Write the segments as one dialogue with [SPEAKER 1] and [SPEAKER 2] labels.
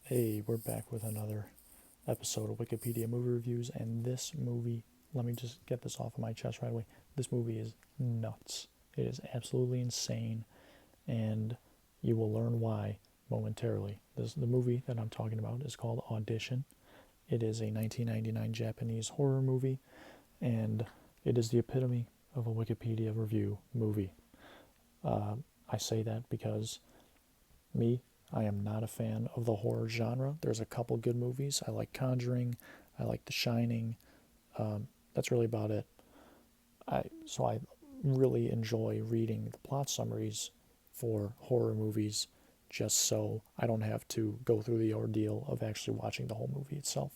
[SPEAKER 1] Hey, we're back with another episode of Wikipedia movie reviews, and this movie, let me just get this off of my chest right away. This movie is nuts. It is absolutely insane, and you will learn why momentarily. The movie that I'm talking about is called Audition. It is a 1999 Japanese horror movie, and it is the epitome of a Wikipedia review movie. I say that because me, I am not a fan of the horror genre. There's a couple good movies. I like Conjuring. I like The Shining. That's really about it. So I really enjoy reading the plot summaries for horror movies, just so I don't have to go through the ordeal of actually watching the whole movie itself.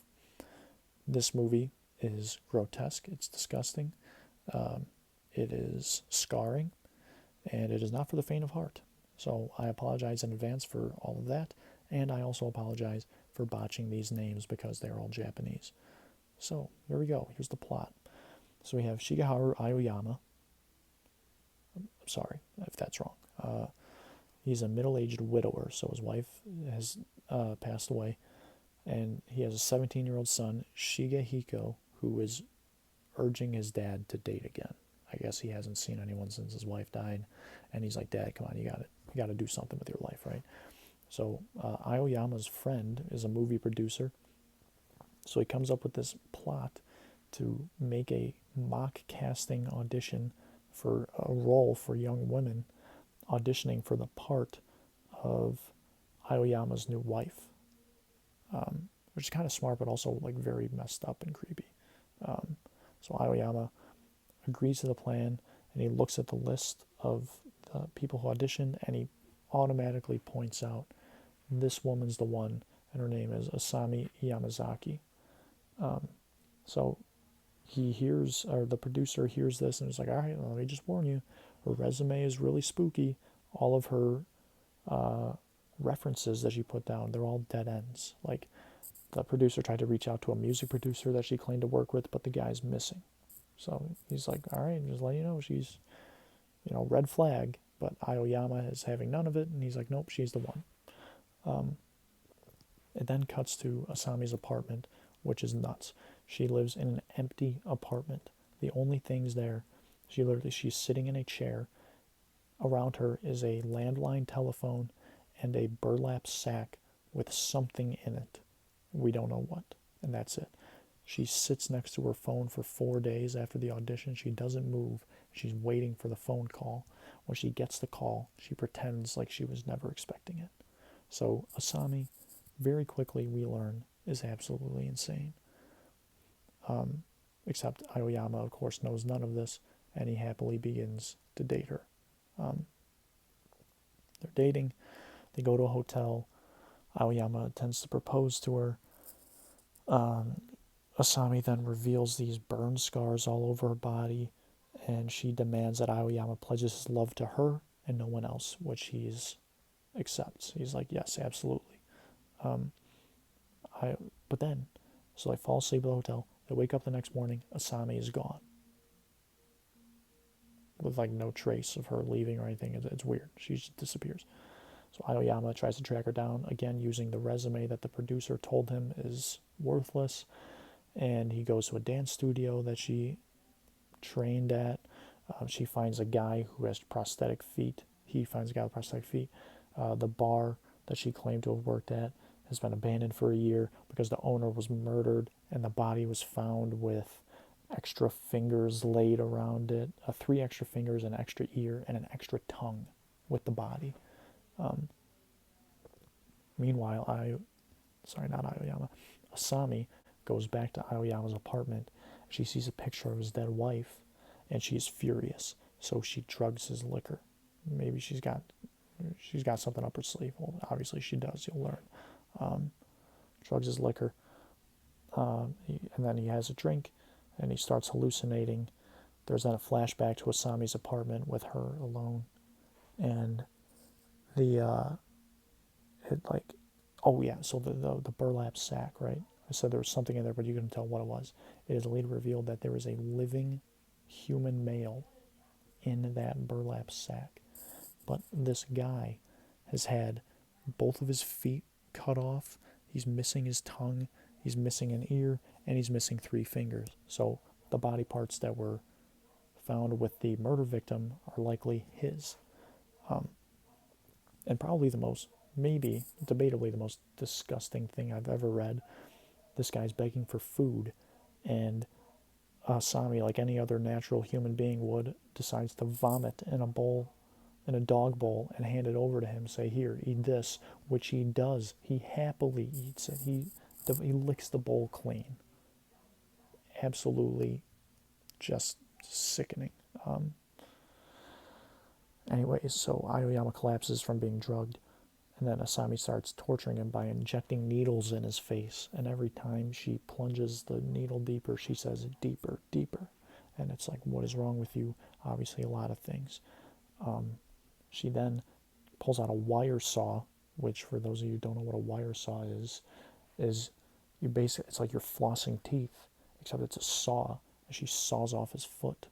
[SPEAKER 1] This movie is grotesque. It's disgusting. It is scarring, and it is not for the faint of heart. So I apologize in advance for all of that, and I also apologize for botching these names because they're all Japanese. So here we go. Here's the plot. So we have Shigeharu Aoyama. I'm sorry if that's wrong. He's a middle-aged widower, so his wife has passed away, and he has a 17-year-old son, Shigehiko, who is urging his dad to date again. I guess he hasn't seen anyone since his wife died, and he's like, "Dad, come on, you got to do something with your life, right?" So Aoyama's friend is a movie producer, so he comes up with this plot to make a mock casting audition for a role for young women auditioning for the part of Aoyama's new wife, which is kind of smart, but also like very messed up and creepy. So Aoyama agrees to the plan, and he looks at the list of the people who auditioned, and he automatically points out this woman's the one, and her name is Asami Yamazaki. So he hears, or the producer hears this, and is like, "All right, let me just warn you, her resume is really spooky. All of her references that she put down, they're all dead ends. Like, the producer tried to reach out to a music producer that she claimed to work with, but the guy's missing. So he's like, all right, just let you know, she's, red flag. But Aoyama is having none of it, and he's like, nope, she's the one. It then cuts to Asami's apartment, which is nuts. She lives in an empty apartment. The only things there, she's sitting in a chair. Around her is a landline telephone and a burlap sack with something in it. We don't know what, and that's it. She sits next to her phone for 4 days after the audition. She doesn't move. She's waiting for the phone call. When she gets the call, she pretends like she was never expecting it. So Asami, very quickly we learn, is absolutely insane. Except Aoyama, of course, knows none of this, and he happily begins to date her. They're dating. They go to a hotel. Aoyama attempts to propose to her. Asami then reveals these burn scars all over her body, and she demands that Aoyama pledges his love to her and no one else, which he accepts. He's like, yes, absolutely. But then, so they fall asleep at the hotel. They wake up the next morning. Asami is gone, with like no trace of her leaving or anything. It's weird. She just disappears. So Aoyama tries to track her down, again using the resume that the producer told him is worthless. And he goes to a dance studio that she trained at. She finds a guy who has prosthetic feet. He finds a guy with prosthetic feet. The bar that she claimed to have worked at has been abandoned for a year because the owner was murdered, and the body was found with extra fingers laid around it, 3 extra fingers, an extra ear, and an extra tongue with the body. Meanwhile, not Aoyama, Asami goes back to Aoyama's apartment. She sees a picture of his dead wife, and she's furious. So she drugs his liquor. Maybe she's got something up her sleeve. Well, obviously she does. You'll learn. Drugs his liquor, and then he has a drink, and he starts hallucinating. There's then a flashback to Asami's apartment with her alone, and the it like, oh yeah, so the burlap sack, right? I said there was something in there, but you couldn't tell what it was. It is later revealed that there is a living human male in that burlap sack. But this guy has had both of his feet cut off. He's missing his tongue, he's missing an ear, and he's missing 3 fingers. So the body parts that were found with the murder victim are likely his. And probably the most, maybe, debatably the most disgusting thing I've ever read. This guy's begging for food, and Sami, like any other natural human being would, decides to vomit in a bowl, in a dog bowl, and hand it over to him. Say, "Here, eat this," which he does. He happily eats it. He licks the bowl clean. Absolutely, just sickening. Anyways, so Aoyama collapses from being drugged, and then Asami starts torturing him by injecting needles in his face. And every time she plunges the needle deeper, she says, "Deeper, deeper." And it's like, what is wrong with you? Obviously, a lot of things. She then pulls out a wire saw, which, for those of you who don't know what a wire saw is you basically, it's like you're flossing teeth, except it's a saw, and she saws off his foot.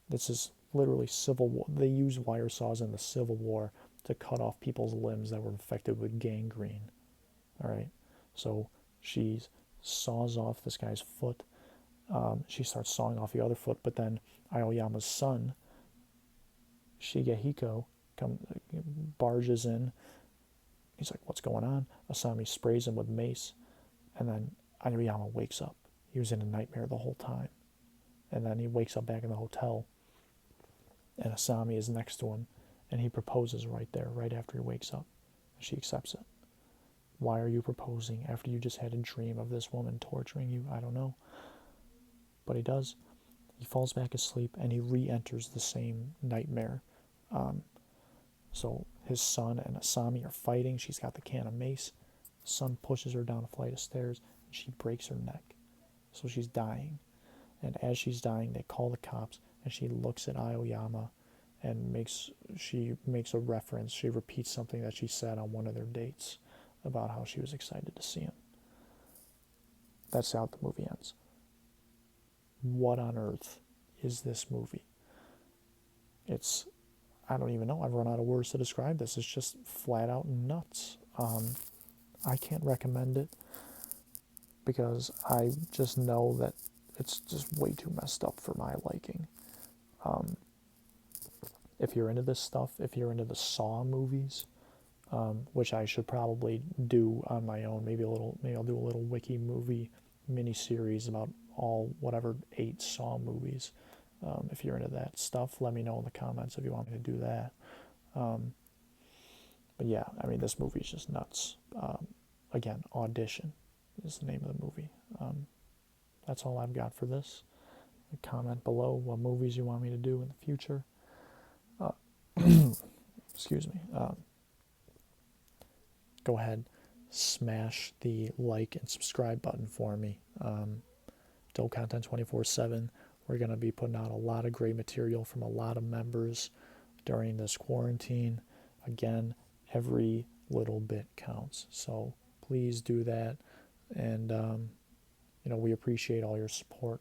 [SPEAKER 1] This is literally Civil War. They use wire saws in the Civil War to cut off people's limbs that were infected with gangrene. All right, so she saws off this guy's foot. She starts sawing off the other foot, but then Aoyama's son, Shigehiko, barges in. He's like, "What's going on?" Asami sprays him with mace, and then Aoyama wakes up. He was in a nightmare the whole time. And then he wakes up back in the hotel, and Asami is next to him, and he proposes right there, right after he wakes up. She accepts it. Why are you proposing after you just had a dream of this woman torturing you? I don't know. But he does. He falls back asleep, and he re-enters the same nightmare. So his son and Asami are fighting. She's got the can of mace. Son pushes her down a flight of stairs, and she breaks her neck. So she's dying. And as she's dying, they call the cops, and she looks at Aoyama and she makes a reference. She repeats something that she said on one of their dates about how she was excited to see him. That's how the movie ends. What on earth is this movie? I don't even know. I've run out of words to describe this. It's just flat out nuts. I can't recommend it because I just know that it's just way too messed up for my liking. If you're into this stuff, if you're into the Saw movies, which I should probably do on my own, maybe I'll do a little wiki movie mini-series about all 8 Saw movies. If you're into that stuff, let me know in the comments if you want me to do that. But yeah, I mean, this movie is just nuts. Again, Audition is the name of the movie. That's all I've got for this. Comment below what movies you want me to do in the future. Excuse me. Go ahead, smash the like and subscribe button for me. Dope Content 24/7. We're going to be putting out a lot of great material from a lot of members during this quarantine. Again, every little bit counts. So please do that. And, we appreciate all your support.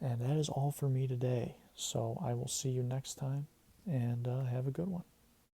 [SPEAKER 1] And that is all for me today. So I will see you next time, and have a good one.